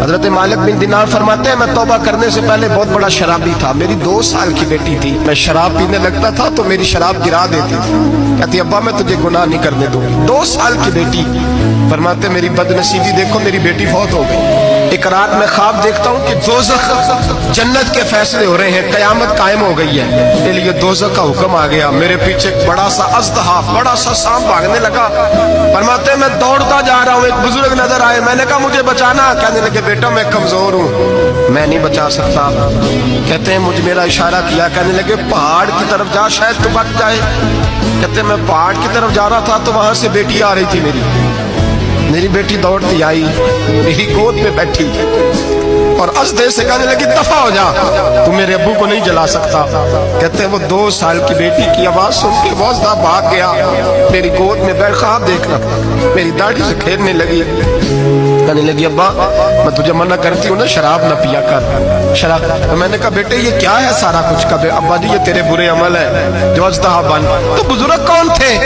حضرت مالک بن دینار فرماتے ہیں میں توبہ کرنے سے پہلے بہت بڑا شرابی تھا، میری 2 سال کی بیٹی تھی، میں شراب پینے لگتا تھا تو میری شراب گرا دیتی تھی، کہتی ابا میں تجھے گناہ نہیں کرنے دوں گی۔ 2 سال کی بیٹی، فرماتے میری بد نصیبی دیکھو میری بیٹی فوت ہو گئی۔ ایک رات میں خواب دیکھتا ہوں کہ دوزخ جنت کے فیصلے ہو رہے ہیں، قیامت قائم ہو گئی ہے، میرے لیے دوزخ کا حکم آ گیا، میرے پیچھے ایک بڑا سا اژدہا، بڑا سا سانپ بھاگنے لگا۔ فرماتے ہیں میں دوڑتا جا رہا ہوں، ایک بزرگ نظر آئے، میں نے کہا مجھے بچانا، کہنے لگے بیٹا میں کمزور ہوں، میں نہیں بچا سکتا۔ کہتے ہیں مجھے میرا اشارہ کیا، کہنے لگے پہاڑ کی طرف جا شاید تو بچ جائے۔ کہتے ہیں میں پہاڑ کی طرف جا رہا تھا تو وہاں سے بیٹی آ رہی تھی، میری بیٹی دوڑتی آئی، میری گود میں بیٹھی اور ازدے سے کہنے لگی دفع ہو جا، تو میرے ابو کو نہیں جلا سکتا۔ کہتے ہیں وہ 2 سال کی بیٹی کی آواز سن کے وہ ازدہ بھاگ گیا، میری گود میں بیٹھ خواب دیکھنا، میری داڑھی سے کھیلنے لگی، کہنے لگی ابا میں تجھے منع کرتی ہوں نا شراب نہ پیا کر شراب۔ تو میں نے کہا بیٹے یہ کیا ہے سارا کچھ؟ کہا ابا جی یہ تیرے برے عمل ہے جو ازدہا بن۔ تو بزرگ کون تھے؟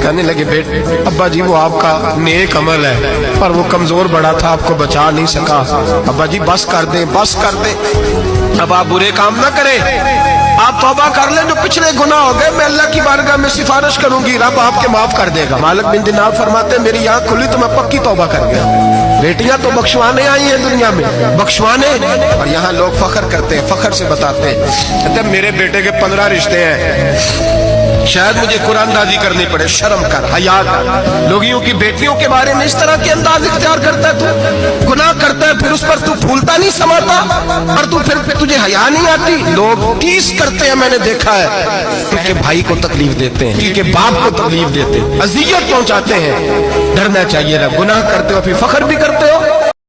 کہنے لگے بیٹے ابا جی وہ آپ کا نیک عمل ہے پر وہ کمزور بڑا تھا، آپ کو بچا نہیں سکا۔ ابا جی بس کر دیں بس کر دیں، اب آپ برے کام نہ کریں، آپ توبہ کر لیں، جو پچھلے گناہ ہو گئے میں اللہ کی بارگاہ میں سفارش کروں گی، رب آپ کے معاف کر دے گا۔ مالک بن دینار فرماتے ہیں میری آنکھ کھلی تو میں پکی توبہ کر گیا۔ بیٹیاں تو بخشوانے آئی ہیں دنیا میں، بخشوانے، اور یہاں لوگ فخر کرتے ہیں، فخر سے بتاتے ہیں، کہتے ہیں میرے بیٹے کے 15 رشتے ہیں، شاید مجھے قرآن دازی کرنی پڑے، شرم کر، حیا کر۔ لوگیوں کی بیٹیوں کے بارے میں اس طرح کے انداز اختیار کرتا ہے، تو گناہ کرتا ہے پھر اس پر تو پھولتا نہیں سماتا، اور تو پھر تجھے حیا نہیں آتی۔ لوگ ٹیس کرتے ہیں، میں نے دیکھا ہے، ان کے بھائی کو تکلیف دیتے ہیں، ان کے باپ کو تکلیف دیتے ہیں، اذیت پہنچاتے ہیں۔ ڈرنا چاہیے، گناہ کرتے ہو پھر فخر بھی کرتے ہو،